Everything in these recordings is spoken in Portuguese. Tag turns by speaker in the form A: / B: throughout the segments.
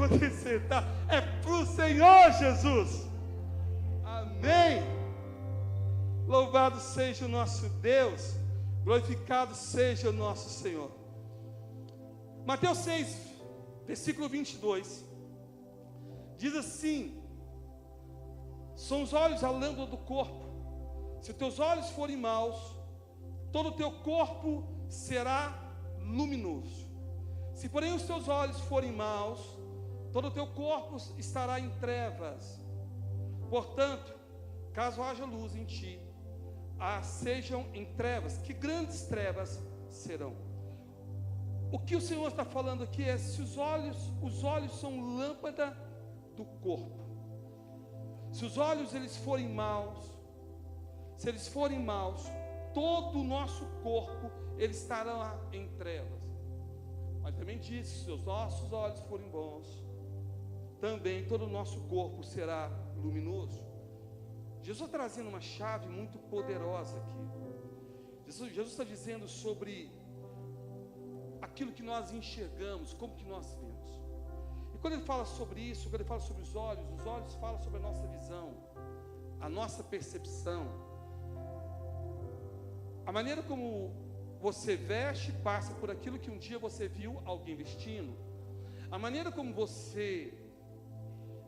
A: poder sentar. É para o Senhor Jesus. Amém. Louvado seja o nosso Deus. Glorificado seja o nosso Senhor. Mateus 6, versículo 22. Diz assim: são os olhos a lâmpada do corpo. Se teus olhos forem maus, todo o teu corpo será luminoso. Se porém os teus olhos forem maus, todo o teu corpo estará em trevas. Portanto, caso haja luz em ti, sejam em trevas, que grandes trevas serão. O que o Senhor está falando aqui é: se os olhos são lâmpada do corpo. Se os olhos eles forem maus, se eles forem maus, todo o nosso corpo ele estará em trevas. Mas também diz: se os nossos olhos forem bons, também todo o nosso corpo será luminoso. Jesus está trazendo uma chave muito poderosa aqui. Jesus está dizendo sobre aquilo que nós enxergamos, como que nós vemos. E quando ele fala sobre isso, quando ele fala sobre os olhos falam sobre a nossa visão, a nossa percepção. A maneira como você veste passa por aquilo que um dia você viu alguém vestindo. A maneira como você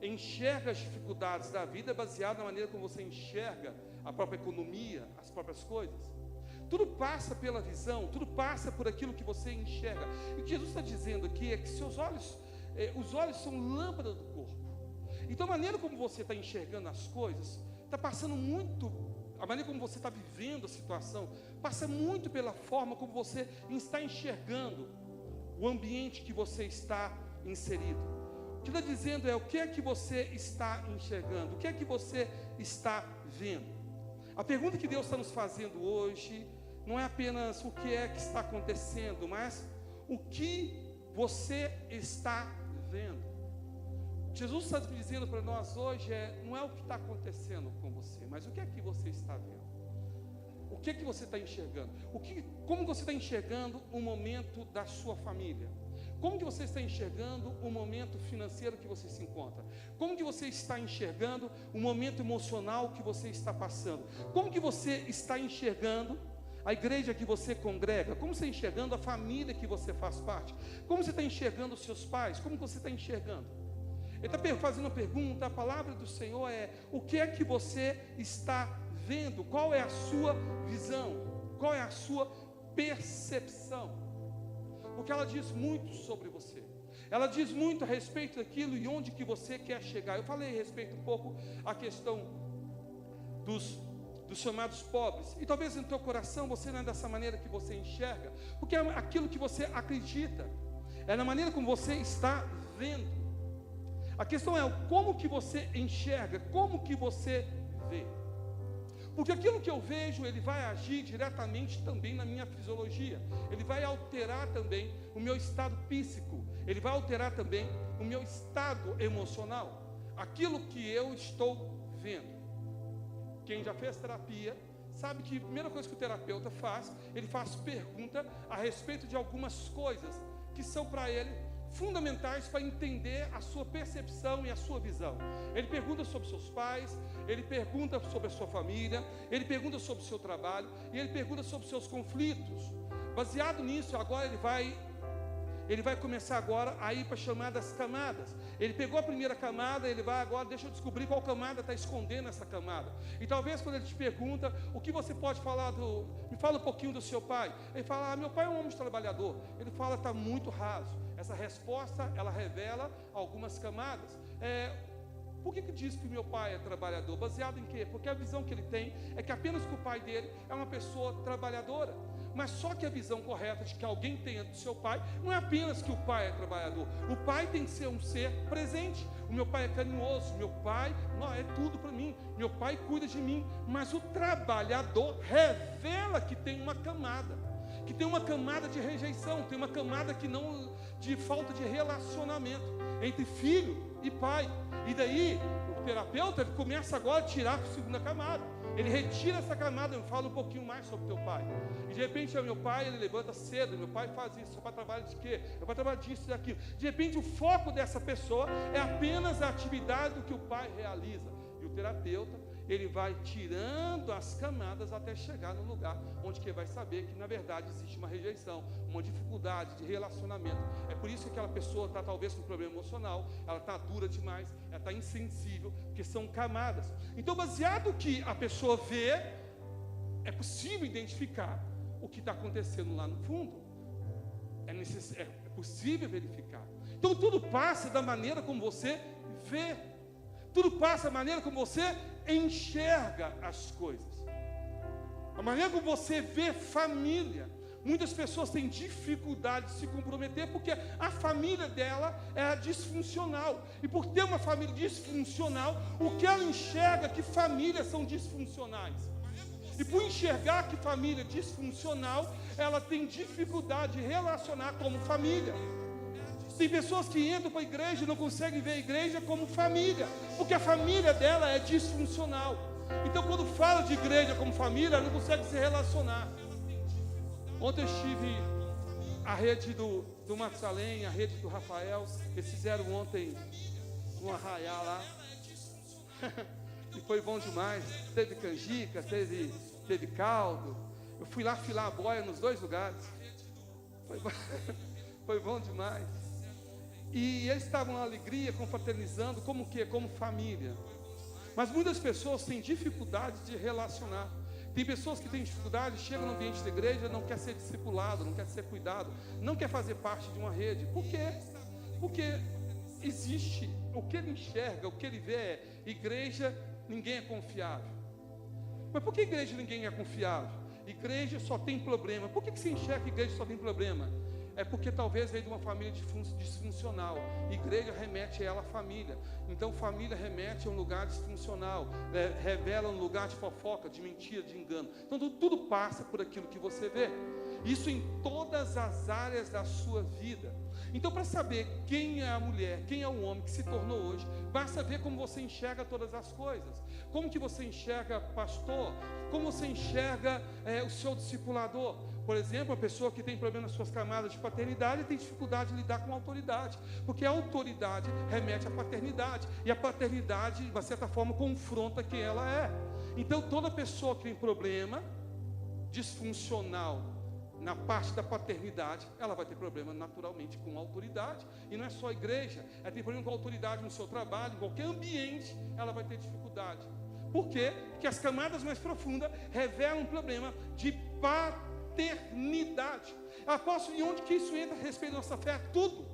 A: enxerga as dificuldades da vida é baseada na maneira como você enxerga a própria economia, as próprias coisas. Tudo passa pela visão, tudo passa por aquilo que você enxerga. E o que Jesus está dizendo aqui é que seus olhos, os olhos são lâmpada do corpo. Então a maneira como você está enxergando as coisas, está passando muito, a maneira como você está vivendo a situação, passa muito pela forma como você está enxergando o ambiente que você está inserido. O que está dizendo é: o que é que você está enxergando? O que é que você está vendo? A pergunta que Deus está nos fazendo hoje não é apenas o que é que está acontecendo, mas o que você está vendo. O que Jesus está dizendo para nós hoje não é o que está acontecendo com você, mas o que é que você está vendo. O que é que você está enxergando? Como você está enxergando o momento da sua família? Como que você está enxergando o momento financeiro que você se encontra? Como que você está enxergando o momento emocional que você está passando? Como que você está enxergando a igreja que você congrega? Como você está enxergando a família que você faz parte? Como você está enxergando os seus pais? Como você está enxergando? Ele está fazendo uma pergunta. A palavra do Senhor é: o que é que você está vendo? Qual é a sua visão? Qual é a sua percepção? Porque ela diz muito sobre você. Ela diz muito a respeito daquilo e onde que você quer chegar. Eu falei a respeito um pouco a questão dos chamados pobres. E talvez no teu coração você não é dessa maneira que você enxerga, porque é aquilo que você acredita, é na maneira como você está vendo. A questão é como que você enxerga, como que você vê. Porque aquilo que eu vejo, ele vai agir diretamente também na minha fisiologia. Ele vai alterar também o meu estado psíquico. Ele vai alterar também o meu estado emocional. Aquilo que eu estou vendo. Quem já fez terapia sabe que a primeira coisa que o terapeuta faz, ele faz pergunta a respeito de algumas coisas que são para ele fundamentais para entender a sua percepção e a sua visão. Ele pergunta sobre seus pais, ele pergunta sobre a sua família, ele pergunta sobre o seu trabalho e ele pergunta sobre os seus conflitos. Baseado nisso, agora ele vai começar agora a ir para chamadas camadas. Ele pegou a primeira camada, ele vai agora, deixa eu descobrir qual camada está escondendo essa camada. E talvez quando ele te pergunta, o que você pode falar me fala um pouquinho do seu pai. Ele fala: meu pai é um homem trabalhador. Ele fala: está muito raso. Essa resposta, ela revela algumas camadas. Por que diz que o meu pai é trabalhador? Baseado em quê? Porque a visão que ele tem é que apenas que o pai dele é uma pessoa trabalhadora. Mas só que a visão correta de que alguém tenha do seu pai não é apenas que o pai é trabalhador. O pai tem que ser um ser presente. O meu pai é carinhoso, meu pai é tudo para mim, meu pai cuida de mim. Mas o trabalhador revela que tem uma camada, que tem uma camada de rejeição, tem uma camada de falta de relacionamento entre filho e pai. E daí o terapeuta ele começa agora a tirar a segunda camada. Ele retira essa camada, eu falo um pouquinho mais sobre teu pai. E de repente, meu pai, ele levanta cedo, meu pai faz isso, meu pai trabalha de quê? Meu pai trabalha disso e daquilo. De repente, o foco dessa pessoa é apenas a atividade do que o pai realiza. E o terapeuta, ele vai tirando as camadas até chegar no lugar onde que ele vai saber que, na verdade, existe uma rejeição, uma dificuldade de relacionamento. É por isso que aquela pessoa está talvez com um problema emocional, ela está dura demais, ela está insensível, porque são camadas. Então, baseado no que a pessoa vê, é possível identificar o que está acontecendo lá no fundo. É possível verificar. Então, tudo passa da maneira como você vê. Tudo passa da maneira como você enxerga as coisas. A maneira como você vê família. Muitas pessoas têm dificuldade de se comprometer porque a família dela é disfuncional. E por ter uma família disfuncional, o que ela enxerga é que famílias são disfuncionais. E por enxergar que família é disfuncional, ela tem dificuldade de relacionar como família. Tem pessoas que entram para a igreja e não conseguem ver a igreja como família, porque a família dela é disfuncional. Então, quando fala de igreja como família, ela não consegue se relacionar. Ontem eu estive a rede do Matusalém, a rede do Rafael. Eles fizeram ontem um arraiá lá. E foi bom demais. Teve canjica, teve caldo. Eu fui lá filar a boia nos dois lugares. Foi bom demais. E eles estavam na alegria, confraternizando, como que? Como família. Mas muitas pessoas têm dificuldade de relacionar. Tem pessoas que têm dificuldade, chegam no ambiente da igreja, não quer ser discipulado, não quer ser cuidado, não quer fazer parte de uma rede. Por quê? Porque existe, o que ele enxerga, o que ele vê é, igreja, ninguém é confiável. Mas por que igreja ninguém é confiável? Igreja só tem problema. Por que você enxerga que igreja só tem problema? É porque talvez veio de uma família disfuncional. Igreja remete a ela a família. Então família remete a um lugar disfuncional, revela um lugar de fofoca, de mentira, de engano. Então tudo passa por aquilo que você vê. Isso em todas as áreas da sua vida. Então, para saber quem é a mulher, quem é o homem que se tornou hoje, basta ver como você enxerga todas as coisas. Como que você enxerga pastor? Como você enxerga o seu discipulador? Por exemplo, a pessoa que tem problema nas suas camadas de paternidade tem dificuldade de lidar com a autoridade, porque a autoridade remete à paternidade, e a paternidade, de uma certa forma, confronta quem ela é. Então, toda pessoa que tem problema disfuncional na parte da paternidade, ela vai ter problema naturalmente com a autoridade. E não é só a igreja, ela tem problema com a autoridade no seu trabalho, em qualquer ambiente, ela vai ter dificuldade. Por quê? Porque as camadas mais profundas revelam um problema de paternidade. Apóstolo, e onde que isso entra a respeito da nossa fé? Tudo.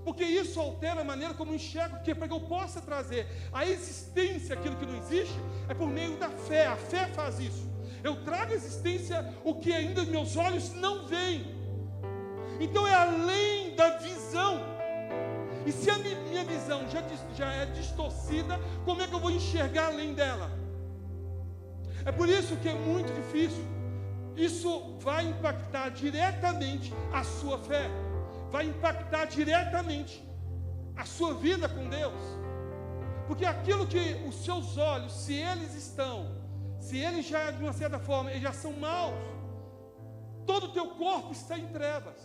A: Porque isso altera a maneira como eu enxergo, porque para que eu possa trazer a existência aquilo que não existe, é por meio da fé. A fé faz isso. Eu trago à existência o que ainda meus olhos não veem. Então é além da visão. E se a minha visão já é distorcida, como é que eu vou enxergar além dela? É por isso que é muito difícil. Isso vai impactar diretamente a sua fé. Vai impactar diretamente a sua vida com Deus. Porque aquilo que os seus olhos, se eles já, de uma certa forma, eles já são maus, todo o teu corpo está em trevas.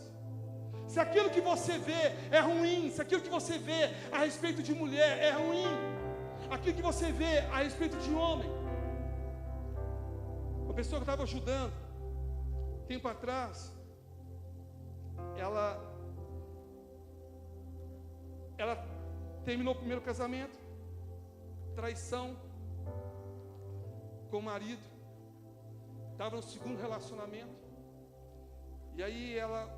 A: Se aquilo que você vê é ruim, se aquilo que você vê a respeito de mulher é ruim, aquilo que você vê a respeito de homem. Uma pessoa que eu estava ajudando, tempo atrás, ela terminou o primeiro casamento, traição com o marido, estava no segundo relacionamento, e aí ela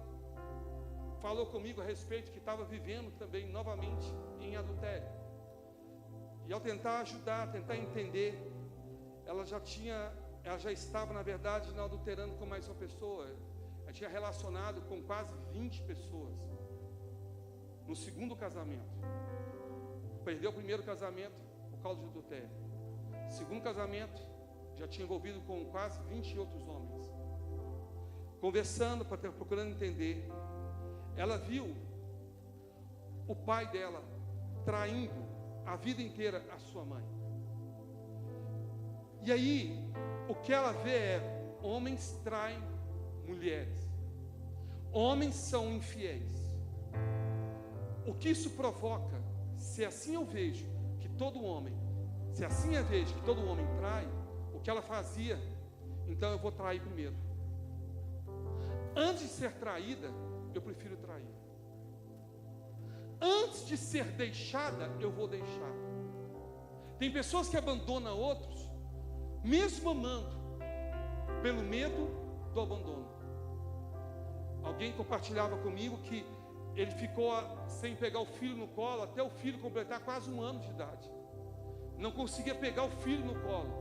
A: falou comigo a respeito que estava vivendo também novamente em adultério. E ao tentar ajudar, tentar entender, ela já estava, na verdade, não adulterando com mais uma pessoa. Ela tinha relacionado com quase 20 pessoas no segundo casamento. Perdeu o primeiro casamento por causa de adultério. Segundo casamento, já tinha envolvido com quase 20 outros homens. Conversando, procurando entender, ela viu o pai dela traindo a vida inteira a sua mãe. E aí, o que ela vê é: homens traem mulheres, homens são infiéis. O que isso provoca? Se assim eu vejo que todo homem, se assim eu vejo que todo homem trai, o que ela fazia, então eu vou trair primeiro. Antes de ser traída, eu prefiro trair. Antes de ser deixada, eu vou deixar. Tem pessoas que abandonam outros, mesmo amando, pelo medo do abandono. Alguém compartilhava comigo que ele ficou sem pegar o filho no colo até o filho completar quase 1 ano de idade. Não conseguia pegar o filho no colo.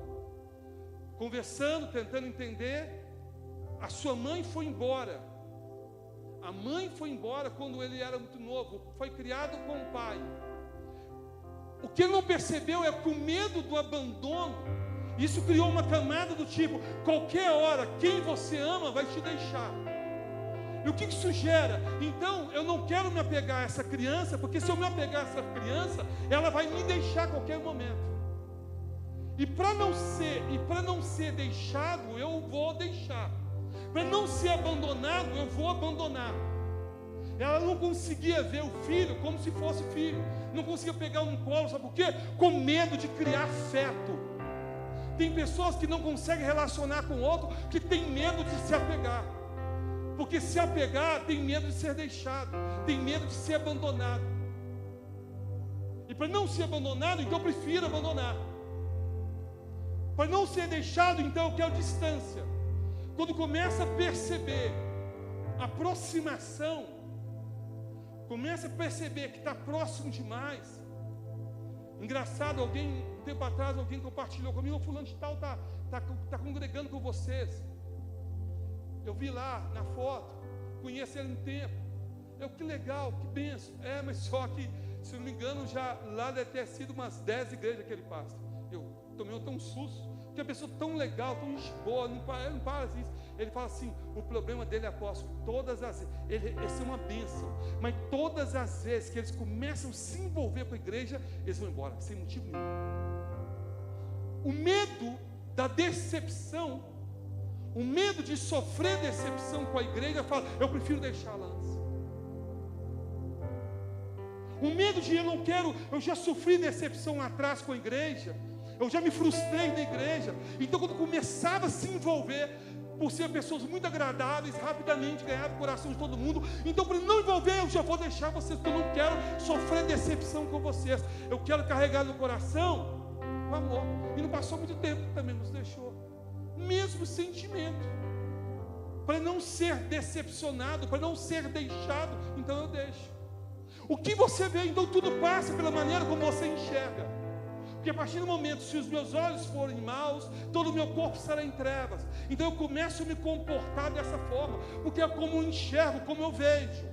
A: Conversando, tentando entender, a sua mãe foi embora. A mãe foi embora quando ele era muito novo, foi criado com o pai. O que ele não percebeu é que o medo do abandono, isso criou uma camada do tipo: qualquer hora, quem você ama vai te deixar. E o que isso gera? Então, eu não quero me apegar a essa criança, porque se eu me apegar a essa criança, ela vai me deixar a qualquer momento. E para não ser deixado, eu vou deixar. Para não ser abandonado, eu vou abandonar. Ela não conseguia ver o filho como se fosse filho. Não conseguia pegar no colo, sabe por quê? Com medo de criar afeto. Tem pessoas que não conseguem relacionar com o outro, que tem medo de se apegar. Porque se apegar, tem medo de ser deixado, tem medo de ser abandonado. E para não ser abandonado, então eu prefiro abandonar. Para não ser deixado, então eu quero distância. Quando começa a perceber aproximação, começa a perceber que está próximo demais. Engraçado, um tempo atrás, alguém compartilhou comigo: o fulano de tal está congregando com vocês. Eu vi lá na foto, conheço ele um tempo. Que legal, que benção. Mas só que, se não me engano, já lá deve ter sido umas 10 igrejas que ele passa. Eu tomei tão susto, porque a pessoa tão legal, tão de boa, não para assim. Ele fala assim: o problema dele é apóstolo, todas as vezes, essa é uma bênção, mas todas as vezes que eles começam a se envolver com a igreja, eles vão embora, sem motivo nenhum. O medo da decepção, o medo de sofrer decepção com a igreja, fala: eu prefiro deixá-la antes. O medo de eu já sofri decepção lá atrás com a igreja, eu já me frustrei na igreja. Então, quando começava a se envolver, por ser pessoas muito agradáveis, rapidamente ganhava o coração de todo mundo. Então, para não envolver, eu já vou deixar vocês, porque eu não quero sofrer decepção com vocês. Eu quero carregar no coração o amor. E não passou muito tempo, também nos deixou. Mesmo sentimento. Para não ser decepcionado, para não ser deixado, então eu deixo. O que você vê, então tudo passa pela maneira como você enxerga. Porque a partir do momento, se os meus olhos forem maus, todo o meu corpo estará em trevas. Então eu começo a me comportar dessa forma, porque é como eu enxergo, como eu vejo.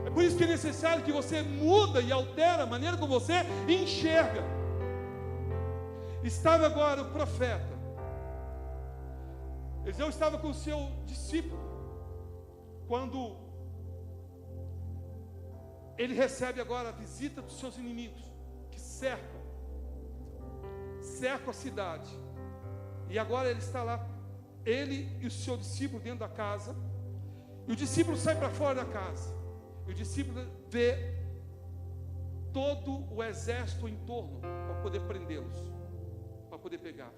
A: É por isso que é necessário que você muda e altera a maneira como você enxerga. Estava agora o profeta. Eliseu estava com o seu discípulo, quando ele recebe agora a visita dos seus inimigos, que cercam a cidade. E agora ele está lá, ele e o seu discípulo dentro da casa. E o discípulo sai para fora da casa. E o discípulo vê todo o exército em torno para poder prendê-los, para poder pegar.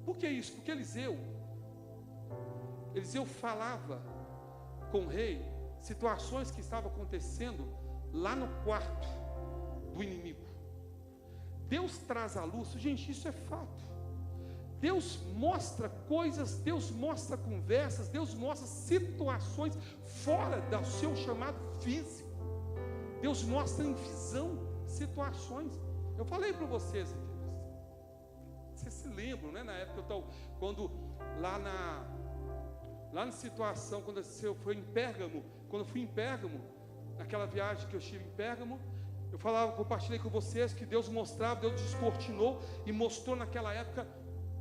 A: Por que isso? Porque Eliseu falava com o rei situações que estavam acontecendo lá no quarto do inimigo. Deus traz à luz, gente, isso é fato. Deus mostra coisas, Deus mostra conversas, Deus mostra situações fora do seu chamado físico. Deus mostra em visão situações. Eu falei para vocês se lembram, né? Na época quando lá na situação, quando eu fui em Pérgamo, quando eu fui em Pérgamo, naquela viagem que eu estive em Pérgamo, eu compartilhei com vocês que Deus mostrava, Deus descortinou e mostrou naquela época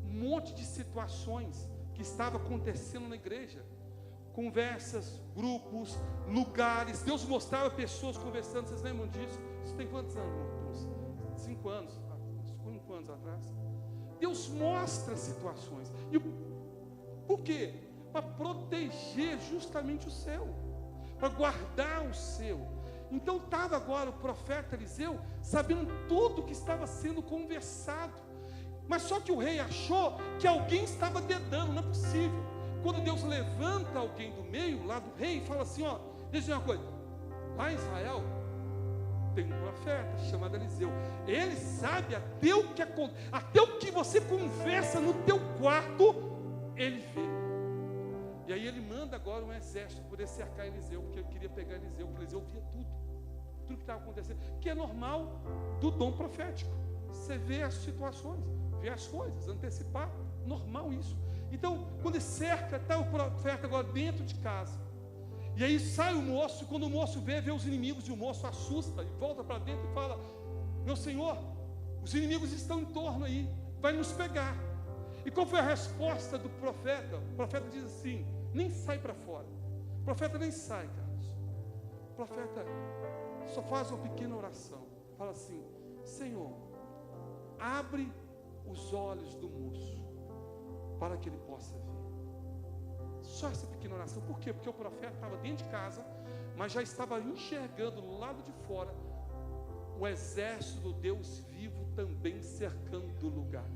A: um monte de situações que estavam acontecendo na igreja. Conversas, grupos, lugares. Deus mostrava pessoas conversando. Vocês lembram disso? Isso tem quantos anos, irmãos? 5 anos. 5 anos atrás. Deus mostra situações. E por quê? Para proteger justamente o seu, para guardar o seu. Então estava agora o profeta Eliseu sabendo tudo que estava sendo conversado. Mas só que o rei achou que alguém estava dedando, não é possível. Quando Deus levanta alguém do meio, lá do rei, e fala assim, ó, deixa eu dizer uma coisa, lá em Israel tem um profeta chamado Eliseu. Ele sabe até o que você conversa no teu quarto, ele vê. E aí ele manda agora um exército poder cercar Eliseu, porque ele queria pegar Eliseu, porque Eliseu via tudo que estava acontecendo, que é normal do dom profético. Você vê as situações, vê as coisas, antecipar, normal isso. Então, quando ele cerca, está o profeta agora dentro de casa. E aí sai o moço, quando o moço vê os inimigos, e o moço assusta, e volta para dentro e fala, meu senhor, os inimigos estão em torno aí, vai nos pegar. E qual foi a resposta do profeta? O profeta diz assim, nem sai para fora. O profeta nem sai, Carlos. O profeta só faz uma pequena oração. Fala assim, Senhor, abre os olhos do moço, para que ele possa ver. Só essa pequena oração. Por quê? Porque o profeta estava dentro de casa, mas já estava enxergando do lado de fora o exército do Deus vivo também cercando o lugar.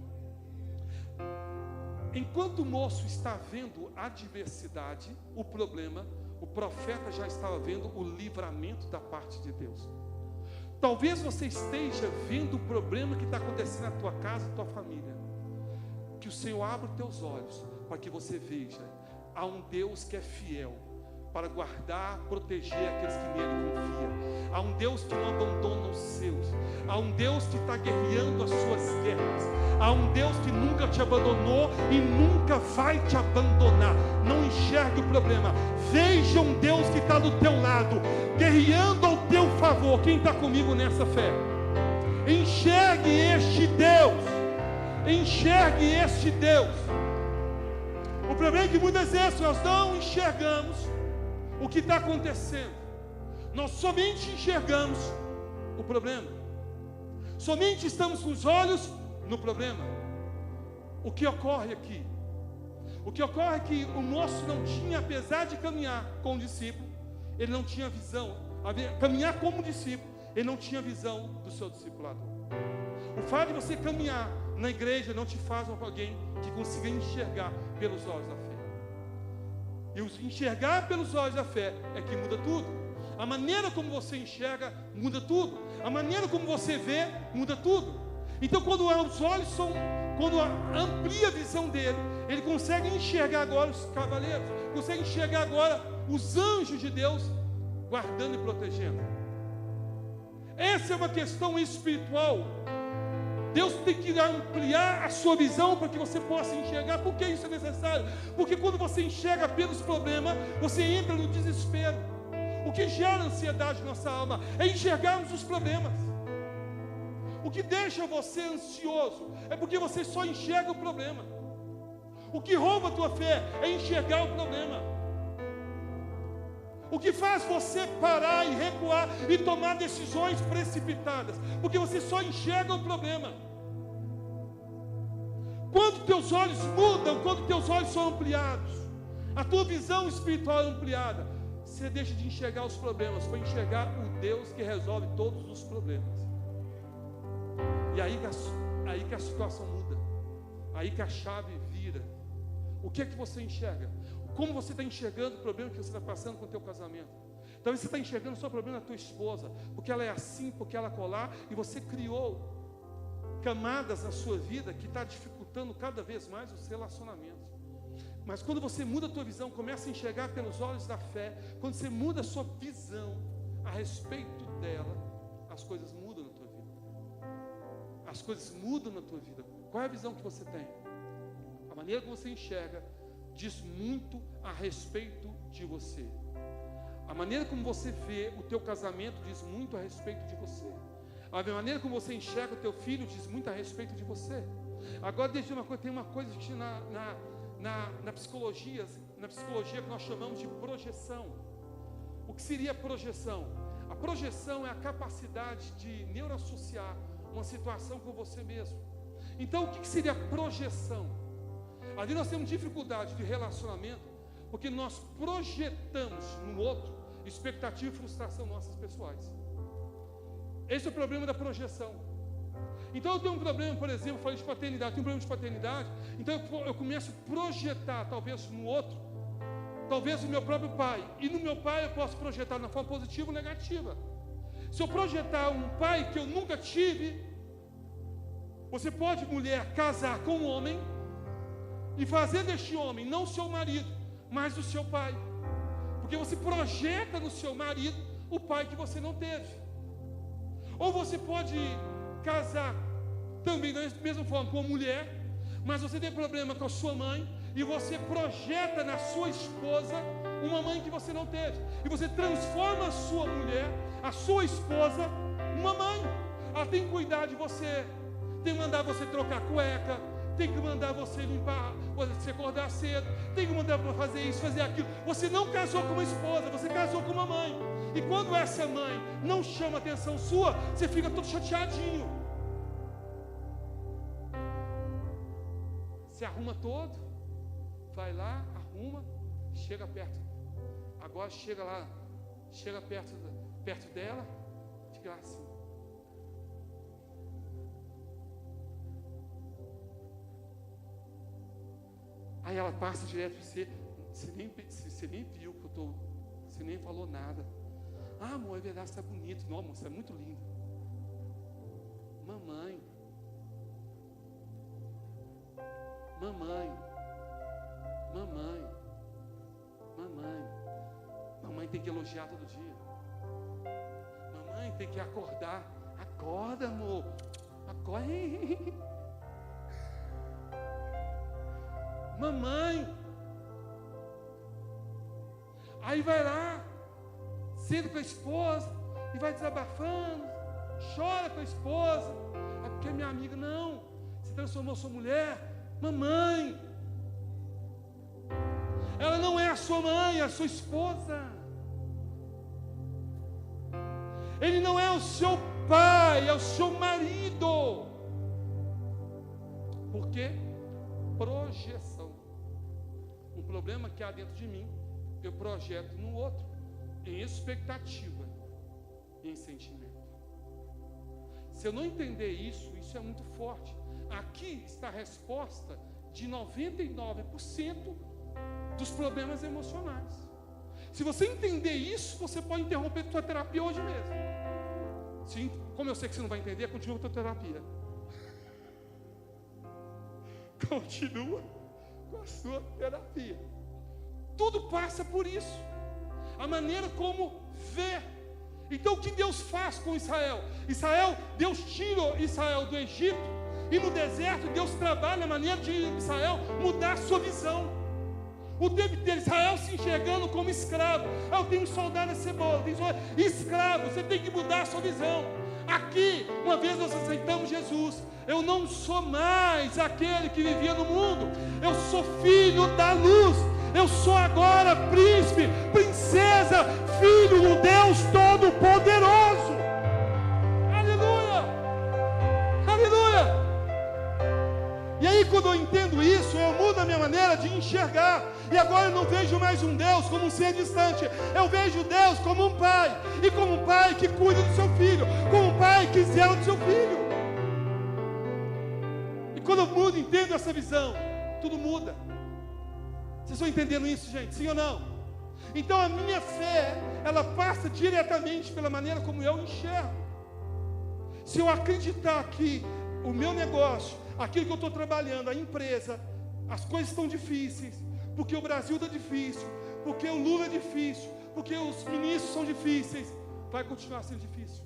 A: Enquanto o moço está vendo a adversidade, o problema, o profeta já estava vendo o livramento da parte de Deus. Talvez você esteja vendo o problema que está acontecendo na tua casa, na tua família. Que o Senhor abra os teus olhos para que você veja. Há um Deus que é fiel para guardar, proteger aqueles que nele confiam. Há um Deus que não abandona os seus. Há um Deus que está guerreando as suas guerras. Há um Deus que nunca te abandonou e nunca vai te abandonar. Não enxergue o problema. Veja um Deus que está do teu lado, guerreando ao teu favor. Quem está comigo nessa fé? Enxergue este Deus. Enxergue este Deus. O problema é que muitas vezes nós não enxergamos o que está acontecendo. Nós somente enxergamos o problema. Somente estamos com os olhos no problema. O que ocorre aqui? O que ocorre é que o moço não tinha, apesar de caminhar com o discípulo, ele não tinha visão. Caminhar como discípulo, ele não tinha visão do seu discipulador. O fato de você caminhar na igreja não te faz alguém que consiga enxergar pelos olhos da fé. E o enxergar pelos olhos da fé é que muda tudo. A maneira como você enxerga muda tudo. A maneira como você vê muda tudo. Então quando os olhos quando amplia a visão dele, ele consegue enxergar agora os cavaleiros, consegue enxergar agora os anjos de Deus guardando e protegendo. Essa é uma questão espiritual. Deus tem que ampliar a sua visão para que você possa enxergar. Por que isso é necessário? Porque quando você enxerga pelos problemas, você entra no desespero. O que gera ansiedade na nossa alma é enxergarmos os problemas. O que deixa você ansioso é porque você só enxerga o problema. O que rouba a tua fé é enxergar o problema. O que faz você parar e recuar e tomar decisões precipitadas, porque você só enxerga o problema. Quando teus olhos mudam, quando teus olhos são ampliados, a tua visão espiritual é ampliada, você deixa de enxergar os problemas para enxergar o Deus que resolve todos os problemas. E aí que a situação muda, aí que a chave vira. O que é que você enxerga? Como você está enxergando o problema que você está passando com o teu casamento? Talvez você está enxergando só o problema da tua esposa, porque ela é assim, porque ela colar, e você criou camadas na sua vida que está dificultando cada vez mais os relacionamentos. Mas quando você muda a tua visão, começa a enxergar pelos olhos da fé, quando você muda a sua visão a respeito dela, as coisas mudam na tua vida. As coisas mudam na tua vida. Qual é a visão que você tem? A maneira como você enxerga diz muito a respeito de você. A maneira como você vê o teu casamento diz muito a respeito de você. A maneira como você enxerga o teu filho diz muito a respeito de você. Agora deixa eu dizer uma coisa, tem uma coisa que na psicologia que nós chamamos de projeção. O que seria projeção? A projeção é a capacidade de neuroassociar uma situação com você mesmo. Então, o que seria projeção? Ali nós temos dificuldade de relacionamento, porque nós projetamos no outro expectativa e frustração nossas pessoais. Esse é o problema da projeção. Então eu tenho um problema, por exemplo, eu falei de paternidade, tenho um problema de paternidade, então eu começo a projetar, talvez no outro, talvez no meu próprio pai, e no meu pai eu posso projetar na forma positiva ou negativa. Se eu projetar um pai que eu nunca tive, você pode, mulher, casar com um homem e fazer deste homem não seu marido, mas o seu pai, porque você projeta no seu marido o pai que você não teve. Ou você pode casar também da mesma forma com uma mulher, mas você tem problema com a sua mãe e você projeta na sua esposa uma mãe que você não teve, e você transforma a sua mulher, a sua esposa, uma mãe. Ela tem que cuidar de você, tem que mandar você trocar cueca, tem que mandar você limpar, você acordar cedo, tem que mandar para fazer isso, fazer aquilo. Você não casou com uma esposa, você casou com uma mãe. E quando essa mãe não chama a atenção sua, você fica todo chateadinho. Se arruma todo, vai lá, arruma, chega perto. Agora chega lá, chega perto dela, fica lá assim. Aí ela passa direto para você, você nem viu que eu estou, você nem falou nada. Ah, amor, é verdade, você está bonito. Não, amor, você é muito lindo. Mamãe, mamãe tem que elogiar todo dia. Mamãe tem que acordar. Acorda, amor, acorda. Mamãe. Aí vai lá, senta com a esposa e vai desabafando, chora com a esposa. É porque minha amiga, não, você transformou sua mulher, mamãe. Ela não é a sua mãe, é a sua esposa. Ele não é o seu pai, é o seu marido. Por quê? Projeção. Um problema que há dentro de mim, eu projeto no outro, em expectativa e em sentimento. Se eu não entender isso, isso é muito forte. Aqui está a resposta de 99% dos problemas emocionais. Se você entender isso, você pode interromper a sua terapia hoje mesmo. Sim, como eu sei que você não vai entender, continua a sua terapia. Continua com a sua terapia. Tudo passa por isso. A maneira como vê. Então o que Deus faz com Israel? Deus tira Israel do Egito, e no deserto Deus trabalha a maneira de Israel mudar a sua visão. O tempo inteiro Israel se enxergando como escravo. Eu tenho soldado na cebola, escravo, você tem que mudar a sua visão. Aqui, uma vez nós aceitamos Jesus, eu não sou mais aquele que vivia no mundo, eu sou filho da luz. Eu sou agora príncipe, princesa, filho do Deus Todo-Poderoso. Aleluia! Aleluia! E aí quando eu entendo isso, eu mudo a minha maneira de enxergar. E agora eu não vejo mais um Deus como um ser distante. Eu vejo Deus como um pai. E como um pai que cuida do seu filho. Como um pai que zela do seu filho. E quando eu mudo, entendo essa visão, tudo muda. Vocês estão entendendo isso, gente? Sim ou não? Então a minha fé, ela passa diretamente pela maneira como eu enxergo. Se eu acreditar que o meu negócio, aquilo que eu estou trabalhando, a empresa, as coisas estão difíceis, porque o Brasil está difícil, porque o Lula é difícil, porque os ministros são difíceis, vai continuar sendo difícil.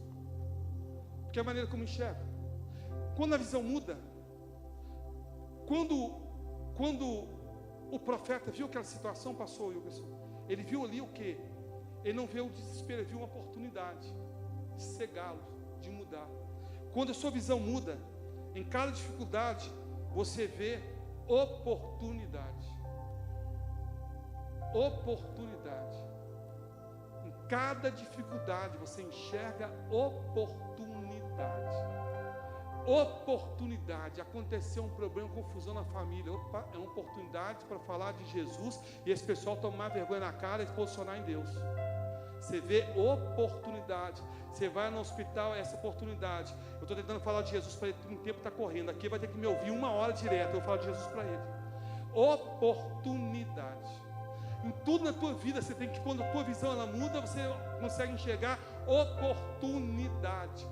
A: Porque é a maneira como enxergo. Quando a visão muda, quando o profeta viu aquela situação, passou, ele viu ali o quê? Ele não viu o desespero, ele viu uma oportunidade de cegá-lo, de mudar. Quando a sua visão muda, em cada dificuldade, você vê oportunidade. Oportunidade. Em cada dificuldade, você enxerga oportunidade. oportunidade. Aconteceu um problema, confusão na família. Opa, é uma oportunidade para falar de Jesus e esse pessoal tomar vergonha na cara e se posicionar em Deus. Você vê oportunidade. Você vai no hospital, essa oportunidade. Eu estou tentando falar de Jesus para ele, um tempo está correndo. Aqui vai ter que me ouvir 1 hora direto. Eu falo de Jesus para ele. Oportunidade. Em tudo na tua vida, você tem que, quando a tua visão ela muda, você consegue enxergar oportunidade.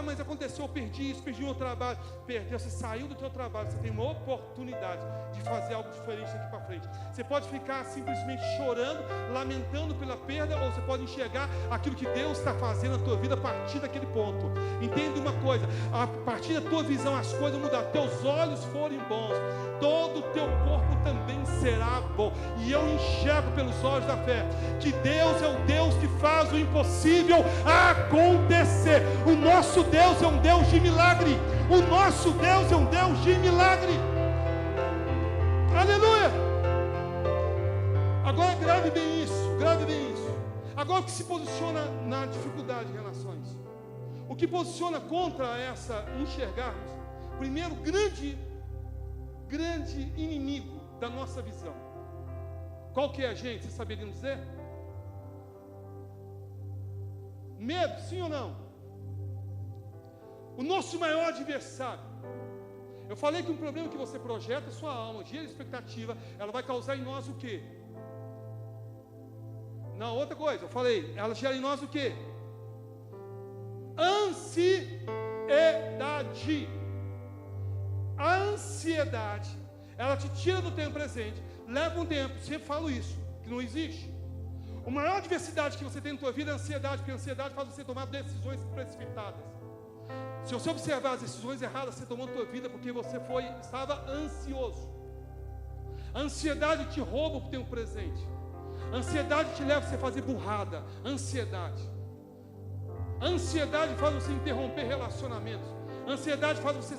A: Mas aconteceu, eu perdi isso, perdi o meu trabalho. Perdeu, você saiu do teu trabalho, você tem uma oportunidade de fazer algo diferente daqui para frente. Você pode ficar simplesmente chorando, lamentando pela perda, ou você pode enxergar aquilo que Deus está fazendo na tua vida a partir daquele ponto. Entende uma coisa, a partir da tua visão as coisas mudam, teus olhos forem bons, todo o teu corpo também será bom. E eu enxergo pelos olhos da fé que Deus é o Deus que faz o impossível acontecer. O nosso Deus é um Deus de milagre. O nosso Deus é um Deus de milagre. Aleluia. Agora grave bem isso, grave bem isso. Agora o que se posiciona na dificuldade em relações, o que posiciona contra essa enxergarmos, primeiro grande inimigo da nossa visão. Qual que é a gente? Vocês saberiam dizer? Medo, sim ou não? O nosso maior adversário. Eu falei que um problema que você projeta, sua alma, gera expectativa, ela vai causar em nós o quê? Não, outra coisa, eu falei, ela gera em nós o quê? Ansiedade. A ansiedade, ela te tira do tempo presente, leva um tempo, sempre falo isso, que não existe. A maior adversidade que você tem na tua vida é a ansiedade, porque a ansiedade faz você tomar decisões precipitadas. Se você observar as decisões erradas que você tomou na tua vida, porque você estava ansioso. A ansiedade te rouba o tempo presente. A ansiedade te leva a você fazer burrada. A ansiedade faz você interromper relacionamentos. A ansiedade faz você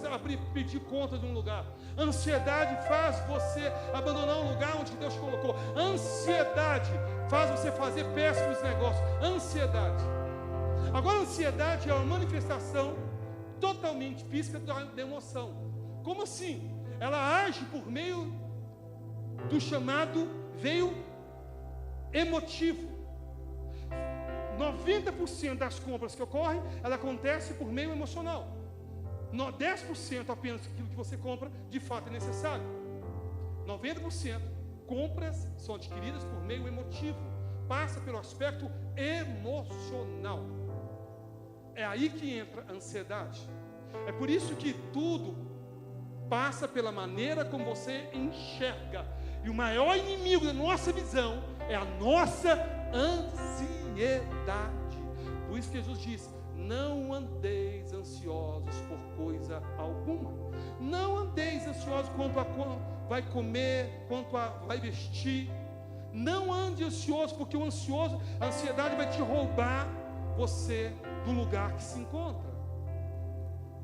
A: pedir conta de um lugar. A ansiedade faz você abandonar um lugar onde Deus te colocou. A ansiedade faz você fazer péssimos negócios. A ansiedade. Agora a ansiedade é uma manifestação totalmente física da emoção. Como assim? Ela age por meio do chamado veio emotivo. 90% das compras que ocorrem, ela acontece por meio emocional. 10% apenas daquilo que você compra, de fato é necessário. 90% compras são adquiridas por meio emotivo. Passa pelo aspecto emocional. É aí que entra a ansiedade. É por isso que tudo passa pela maneira como você enxerga. E o maior inimigo da nossa visão é a nossa ansiedade. Por isso que Jesus diz: não andeis ansiosos por coisa alguma. Não andeis ansiosos quanto a vai comer, quanto a vai vestir. Não ande ansioso, porque a ansiedade vai te roubar você do lugar que se encontra.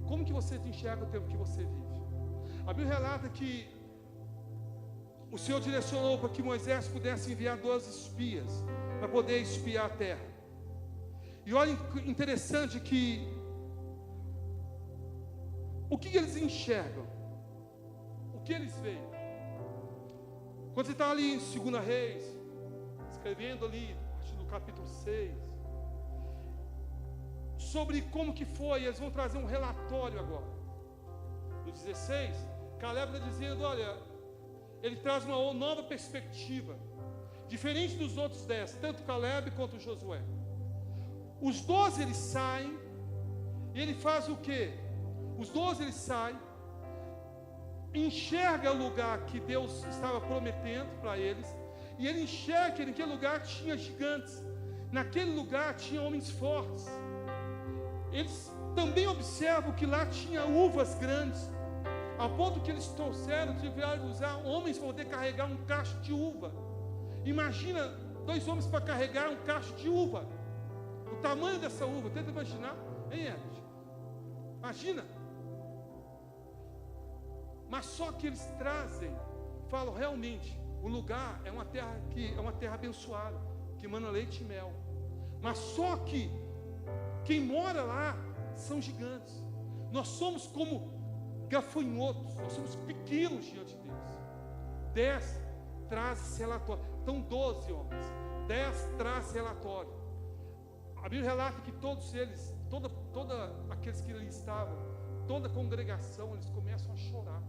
A: Como que você enxerga o tempo que você vive? A Bíblia relata que o Senhor direcionou para que Moisés pudesse enviar 12 espias para poder espiar a terra. E olha, interessante que o que eles enxergam? O que eles veem? Quando você está ali em 2 Reis, escrevendo ali, no capítulo 6, sobre como que foi, eles vão trazer um relatório agora. No 16, Caleb está dizendo, olha, ele traz uma nova perspectiva, diferente dos outros 10, tanto Caleb quanto Josué. Os 12 eles saem, e ele faz o quê? Os 12 eles saem, enxerga o lugar que Deus estava prometendo para eles, e ele enxerga que naquele lugar tinha gigantes, naquele lugar tinha homens fortes. Eles também observam que lá tinha uvas grandes, a ponto que eles trouxeram, tiveram que usar homens para poder carregar um cacho de uva. Imagina 2 homens para carregar um cacho de uva. O tamanho dessa uva, tenta imaginar, hein, Herbert? Imagina. Mas só que eles trazem, falam realmente, o lugar é uma terra que é uma terra abençoada, que emana leite e mel. Mas só que quem mora lá são gigantes. Nós somos como gafanhotos, nós somos pequenos diante de Deus. 10 traz relatório. Então 12 homens, 10 traz relatório. A Bíblia relata que todos eles, toda aqueles que ali estavam, toda a congregação, eles começam a chorar.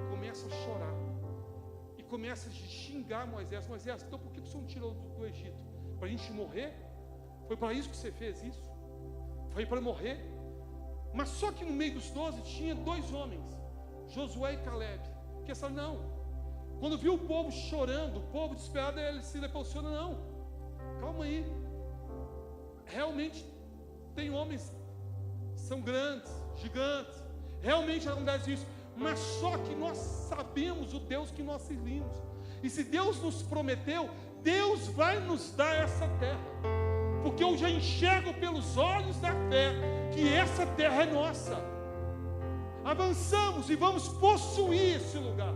A: Começam a chorar. E começam a xingar Moisés. Moisés, então por que o Senhor tirou do Egito? Para a gente morrer? Foi para isso que você fez isso? Foi para morrer? Mas só que no meio dos 12 tinha 2 homens, Josué e Caleb, que falaram, não. Quando viu o povo chorando, o povo desesperado, ele se posiciona, não. Calma aí. Realmente tem homens, são grandes, gigantes. Realmente acontece isso. Mas só que nós sabemos o Deus que nós servimos. E se Deus nos prometeu, Deus vai nos dar essa terra. Porque eu já enxergo pelos olhos da fé que essa terra é nossa. Avançamos e vamos possuir esse lugar.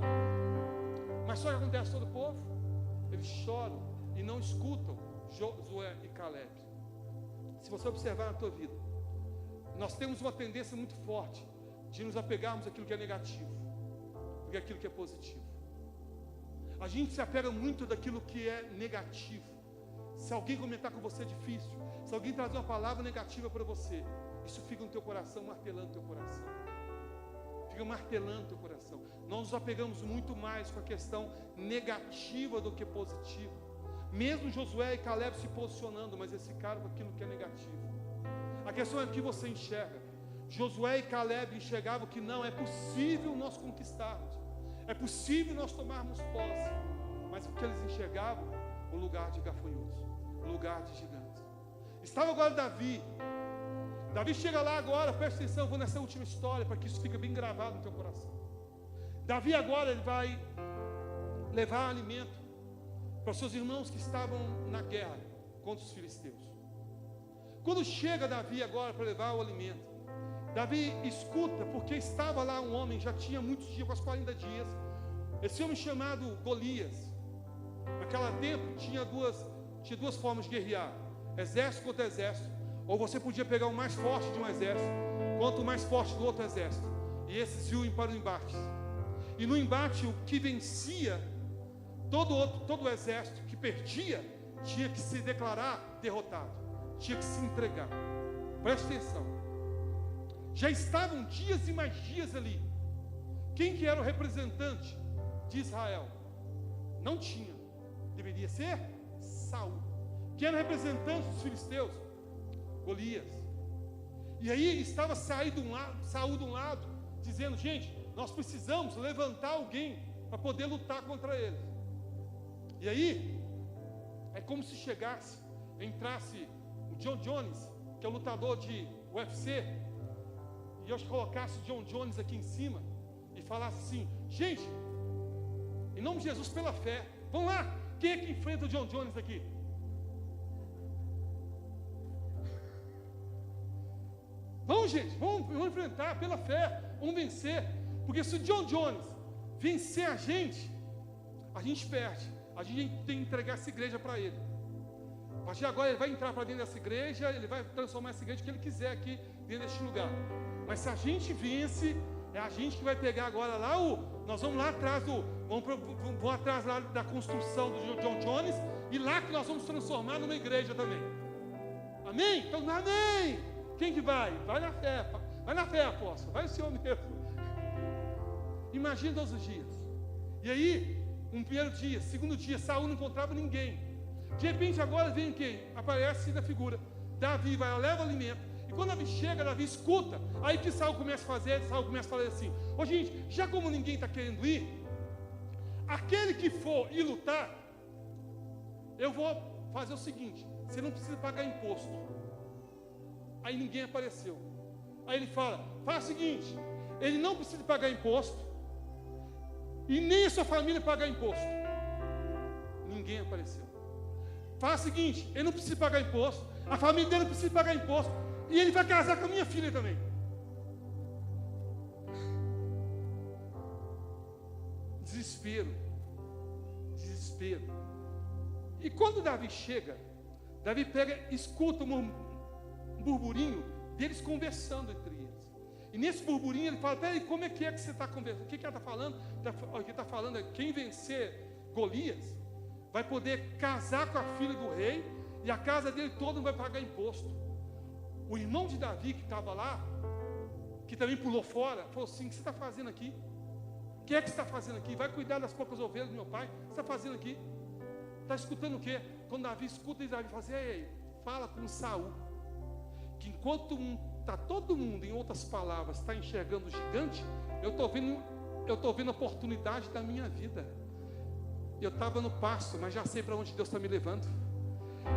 A: Mas só que acontece todo o povo, eles choram e não escutam Josué e Caleb. Se você observar na tua vida, nós temos uma tendência muito forte de nos apegarmos àquilo que é negativo do que àquilo que é positivo. A gente se apega muito daquilo que é negativo. Se alguém comentar com você é difícil, se alguém trazer uma palavra negativa para você, isso fica no teu coração, martelando o teu coração. Fica martelando o teu coração. Nós nos apegamos muito mais com a questão negativa do que positiva. Mesmo Josué e Caleb se posicionando, mas eles ficaram com aquilo que é negativo. A questão é que você enxerga. Josué e Caleb enxergavam que não é possível nós conquistarmos, é possível nós tomarmos posse, mas o que eles enxergavam? O lugar de gafanhotos, o lugar de gigantes. Estava agora Davi. Davi chega lá agora, presta atenção, vou nessa última história para que isso fique bem gravado no teu coração. Davi agora ele vai levar alimento para os seus irmãos que estavam na guerra contra os filisteus. Quando chega Davi agora para levar o alimento, Davi escuta, porque estava lá um homem, já tinha muitos dias, quase 40 dias, esse homem chamado Golias. Naquele tempo tinha duas formas de guerrear, exército contra exército, ou você podia pegar o mais forte de um exército, contra o mais forte do outro exército, e esses iam para o embate. E no embate, o que vencia, todo o exército que perdia, tinha que se declarar derrotado, tinha que se entregar. Preste atenção. Já estavam dias e mais dias ali. Quem que era o representante de Israel? Não tinha. Deveria ser Saul. Quem era o representante dos filisteus? Golias. E aí estava Saul de um lado, dizendo, gente, nós precisamos levantar alguém para poder lutar contra ele. E aí, é como se entrasse o John Jones, que é o lutador de UFC, e eu colocasse o John Jones aqui em cima, e falasse assim, gente, em nome de Jesus, pela fé, vamos lá, quem é que enfrenta o John Jones aqui? Vamos, gente, vamos enfrentar pela fé, vamos vencer, porque se o John Jones vencer a gente perde. A gente tem que entregar essa igreja para ele. A partir de agora ele vai entrar para dentro dessa igreja, ele vai transformar essa igreja o que ele quiser aqui dentro deste lugar. Mas se a gente vence, é a gente que vai pegar agora lá nós vamos lá atrás vamos atrás lá da construção do John Jones, e lá que nós vamos transformar numa igreja também. Amém? Então, amém! Quem que vai? Vai na fé, apóstolo, vai o Senhor mesmo. Imagina todos os dias. E aí, um primeiro dia, segundo dia, Saul não encontrava ninguém. De repente agora vem quem? Aparece na figura. Davi vai, leva o alimento. E quando Davi chega, Davi escuta. Aí que Saul começa a fazer? Saul começa a falar assim, gente, já como ninguém está querendo ir, aquele que for ir lutar, eu vou fazer o seguinte, você não precisa pagar imposto. Aí ninguém apareceu. Aí ele fala o seguinte, ele não precisa pagar imposto, e nem a sua família pagar imposto. Ninguém apareceu. Faz o seguinte, ele não precisa pagar imposto, a família dele não precisa pagar imposto, e ele vai casar com a minha filha também. Desespero. E quando Davi chega, Davi escuta um burburinho deles conversando entre eles. E nesse burburinho ele fala: peraí, como é que você está conversando? O que ela está falando? O que está falando é: quem vencer Golias vai poder casar com a filha do rei, e a casa dele toda não vai pagar imposto. O irmão de Davi que estava lá, que também pulou fora, falou assim: o que você está fazendo aqui? O que é que você está fazendo aqui? Vai cuidar das poucas ovelhas do meu pai? O que você está fazendo aqui? Está escutando o quê? Quando Davi escuta, Davi fala assim: ei, fala com Saul, que enquanto está todo mundo, em outras palavras, está enxergando o gigante, eu estou vendo a oportunidade da minha vida. Eu estava no pasto, mas já sei para onde Deus está me levando.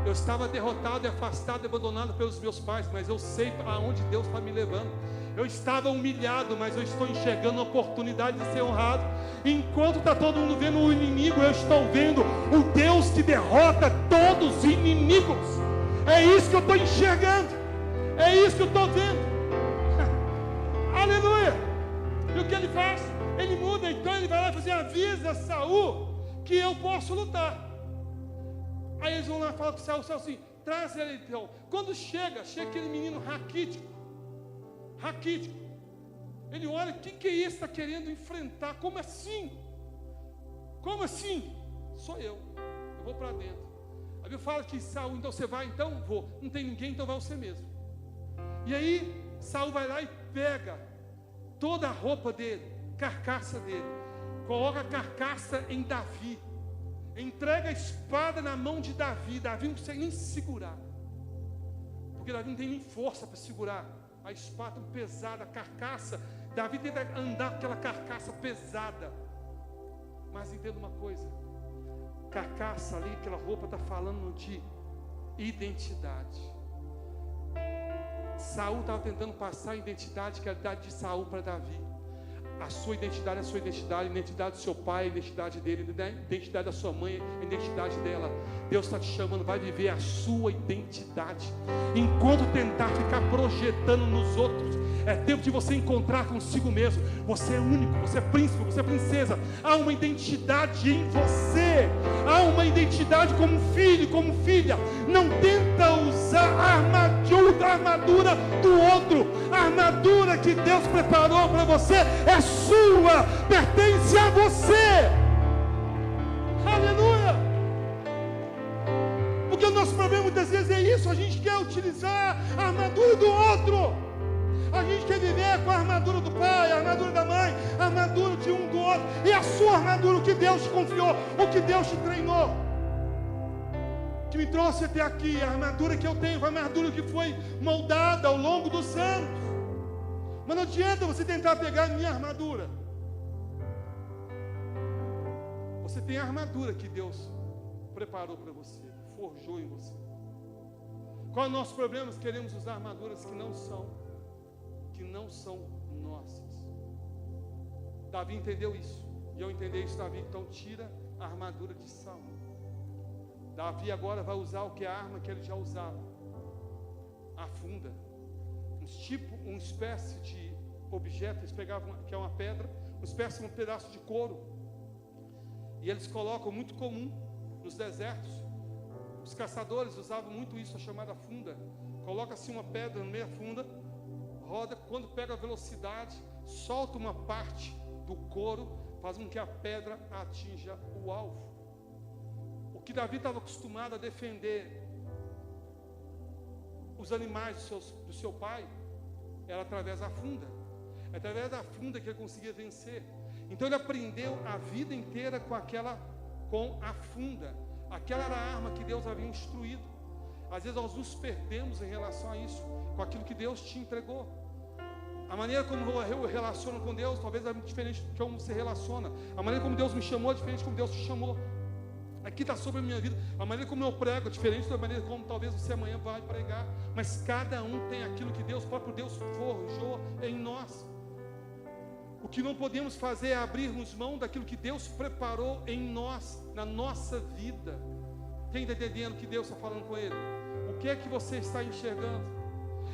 A: Eu estava derrotado, afastado, abandonado pelos meus pais, mas eu sei aonde Deus está me levando. Eu estava humilhado, mas eu estou enxergando a oportunidade de ser honrado. Enquanto está todo mundo vendo o inimigo, eu estou vendo o Deus que derrota todos os inimigos. É isso que eu estou enxergando. É isso que eu estou vendo. Aleluia. E o que ele faz? Ele muda, então ele vai lá e fala assim: avisa Saul que eu posso lutar. Aí eles vão lá e falam com Saul assim: traz ele então. Quando chega aquele menino raquítico. Ele olha: o que é isso? Está querendo enfrentar? Como assim? Como assim? Sou eu vou para dentro. A Bíblia fala que Saul: então você vai? Então vou. Não tem ninguém, então vai você mesmo. E aí Saul vai lá e pega toda a roupa dele, carcaça dele, coloca a carcaça em Davi, entrega a espada na mão de Davi. Davi não consegue nem segurar, porque Davi não tem nem força para segurar a espada pesada, a carcaça. Davi tenta andar com aquela carcaça pesada. Mas entenda uma coisa: carcaça ali, aquela roupa está falando de identidade. Saul estava tentando passar a identidade que era a idade de Saul para Davi. A sua identidade é a sua identidade, a identidade do seu pai, a identidade dele, a identidade da sua mãe, a identidade dela. Deus está te chamando, vai viver a sua identidade. Enquanto tentar ficar projetando nos outros, é tempo de você encontrar consigo mesmo. Você é único, você é príncipe, você é princesa. Há uma identidade em você. Há uma identidade como filho, como filha. Não tenta usar a armadura do outro. A armadura que Deus preparou para você é sua, pertence a você. Aleluia. Porque o nosso problema muitas vezes é isso: a gente quer utilizar a armadura do outro. A gente quer viver com a armadura do pai, a armadura da mãe, a armadura de um do outro. E a sua armadura, o que Deus te confiou, o que Deus te treinou, que me trouxe até aqui. A armadura que eu tenho foi a armadura que foi moldada ao longo dos anos. Mas não adianta você tentar pegar a minha armadura. Você tem a armadura que Deus preparou para você, forjou em você. Qual é o nosso problema? Queremos usar armaduras que não são nossas. Davi entendeu isso, e eu entendi isso. Davi então tira a armadura de Saul. Davi agora vai usar o que é a arma que ele já usava, a funda, uma espécie de objeto. Eles pegavam, que é uma pedra, uma espécie de um pedaço de couro, e eles colocam, muito comum nos desertos. Os caçadores usavam muito isso, a chamada funda. Coloca-se uma pedra no meio da funda, roda, quando pega a velocidade, solta uma parte do couro, faz com que a pedra atinja o alvo. O que Davi estava acostumado a defender os animais do seu pai era através da funda. É através da funda que ele conseguia vencer. Então ele aprendeu a vida inteira com a funda. Aquela era a arma que Deus havia instruído. Às vezes nós nos perdemos em relação a isso, com aquilo que Deus te entregou. A maneira como eu relaciono com Deus talvez é diferente de como você relaciona. A maneira como Deus me chamou é diferente de como Deus te chamou. Aqui está sobre a minha vida. A maneira como eu prego é diferente da maneira como talvez você amanhã vai pregar. Mas cada um tem aquilo que Deus, o próprio Deus, forjou em nós. O que não podemos fazer é abrirmos mão daquilo que Deus preparou em nós, na nossa vida. Quem está entendendo o que Deus está falando com ele? O que é que você está enxergando?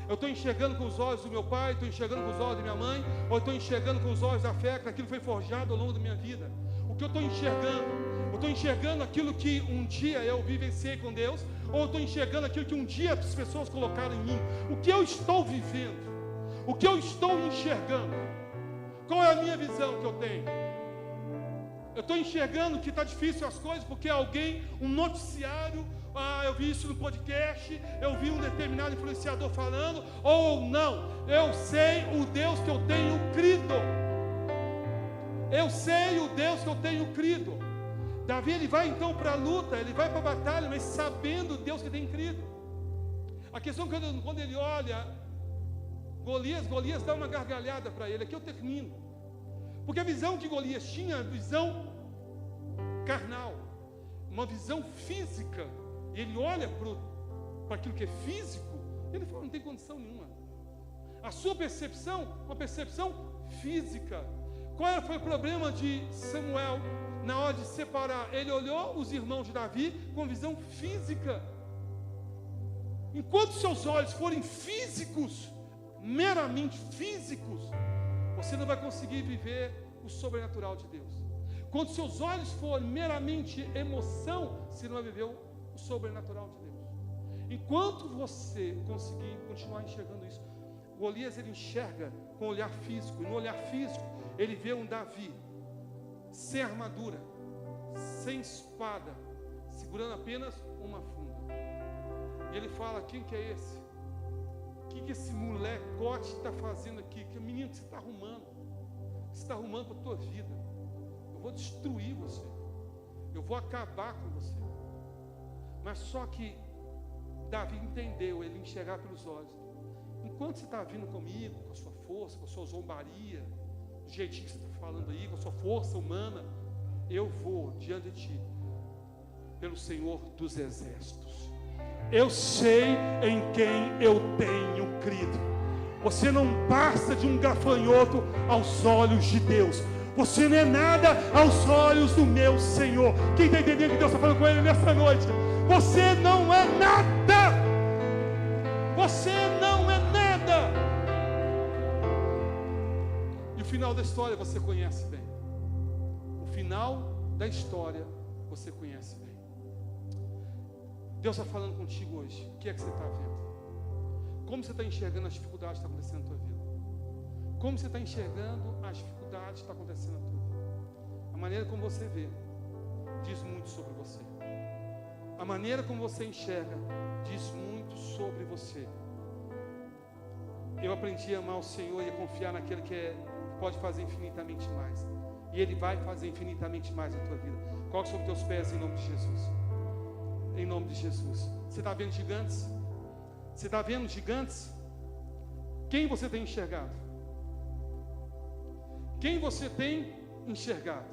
A: Eu estou enxergando com os olhos do meu pai, estou enxergando com os olhos da minha mãe, ou estou enxergando com os olhos da fé, daquilo que foi forjado ao longo da minha vida? O que eu estou enxergando? Eu estou enxergando aquilo que um dia eu vivenciei com Deus, ou eu estou enxergando aquilo que um dia as pessoas colocaram em mim? O que eu estou vivendo? O que eu estou enxergando? Qual é a minha visão que eu tenho? Eu estou enxergando que está difícil as coisas porque alguém, um noticiário, eu vi isso no podcast, eu vi um determinado influenciador falando, ou não, eu sei o Deus que eu tenho crido. Eu sei o Deus que eu tenho crido. Davi, ele vai então para a luta, ele vai para a batalha, mas sabendo o Deus que tem crido. A questão é que quando ele olha Golias dá uma gargalhada para ele. Aqui eu termino. Porque a visão que Golias tinha, a visão carnal, uma visão física. E ele olha para aquilo que é físico, e ele fala, não tem condição nenhuma. A sua percepção, uma percepção física. Qual foi o problema de Samuel na hora de separar? Ele olhou os irmãos de Davi com visão física. Enquanto seus olhos forem físicos, meramente físicos, você não vai conseguir viver o sobrenatural de Deus. Quando seus olhos forem meramente emoção, você não vai viver o sobrenatural de Deus. Enquanto você conseguir continuar enxergando isso, Golias ele enxerga com olhar físico, e no olhar físico ele vê um Davi sem armadura, sem espada, segurando apenas uma funda. E ele fala, quem que é esse? O que esse molecote está fazendo aqui? Que menino que você está arrumando? O que você está arrumando para a tua vida? Eu vou destruir você. Eu vou acabar com você. Mas só que Davi entendeu, ele enxergar pelos olhos. Enquanto você está vindo comigo, com a sua força, com a sua zombaria, do jeitinho que você está falando aí, com a sua força humana, eu vou diante de ti, pelo Senhor dos Exércitos. Eu sei em quem eu tenho crido. Você não passa de um gafanhoto aos olhos de Deus. Você não é nada aos olhos do meu Senhor. Quem está entendendo que Deus está falando com ele nessa noite? Você não é nada. Você não é nada. E o final da história você conhece bem. O final da história você conhece bem. Deus está falando contigo hoje. O que é que você está vendo? Como você está enxergando as dificuldades que estão acontecendo na tua vida? Como você está enxergando as dificuldades que estão acontecendo na tua vida? A maneira como você vê diz muito sobre você. A maneira como você enxerga diz muito sobre você. Eu aprendi a amar o Senhor e a confiar naquele que pode fazer infinitamente mais. E Ele vai fazer infinitamente mais na tua vida. Coloque sobre teus pés em nome de Jesus. Em nome de Jesus. Você está vendo gigantes? Você está vendo gigantes? Quem você tem enxergado? Quem você tem enxergado?